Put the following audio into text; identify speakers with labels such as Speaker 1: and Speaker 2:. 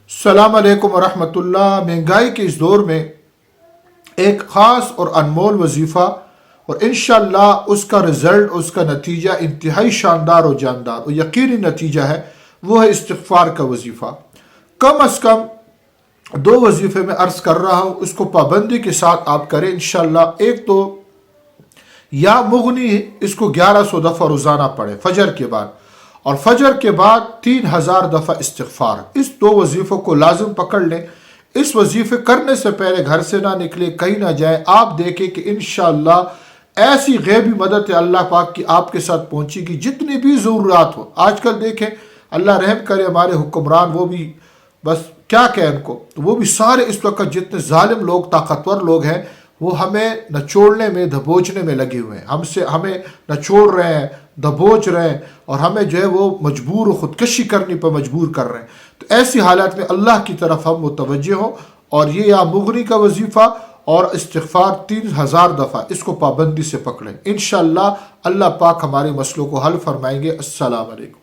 Speaker 1: السلام علیکم ورحمۃ اللہ۔ مہنگائی کے اس دور میں ایک خاص اور انمول وظیفہ اور انشاءاللہ اس کا رزلٹ، اس کا نتیجہ انتہائی شاندار اور جاندار اور یقینی نتیجہ ہے، وہ ہے استغفار کا وظیفہ۔ کم از کم 2 وظیفے میں عرض کر رہا ہوں، اس کو پابندی کے ساتھ آپ کریں انشاءاللہ۔ ایک تو یا مغنی، اس کو 1100 دفعہ روزانہ پڑھیں فجر کے بعد، اور فجر کے بعد 3000 دفعہ استغفار۔ اس 2 وظیفوں کو لازم پکڑ لیں۔ اس وظیفے کرنے سے پہلے گھر سے نہ نکلے، کہیں نہ جائیں۔ آپ دیکھیں کہ انشاءاللہ ایسی غیبی مدد ہے اللہ پاک کی آپ کے ساتھ پہنچے گی، جتنی بھی ضرورات ہو۔ آج کل دیکھیں، اللہ رحم کرے ہمارے حکمران، وہ بھی بس کیا کہیں ان کو، وہ بھی سارے اس وقت جتنے ظالم لوگ، طاقتور لوگ ہیں، وہ ہمیں نچوڑنے میں، دبوچنے میں لگے ہوئے ہیں۔ ہمیں نچوڑ رہے ہیں، دبوچ رہے ہیں، اور ہمیں جو ہے وہ مجبور و خودکشی کرنے پر مجبور کر رہے ہیں۔ تو ایسی حالات میں اللہ کی طرف ہم متوجہ ہوں، اور یہ یا مغنی کا وظیفہ اور استغفار 3000 دفعہ، اس کو پابندی سے پکڑیں۔ انشاءاللہ اللہ پاک ہمارے مسئلوں کو حل فرمائیں گے۔ السلام علیکم۔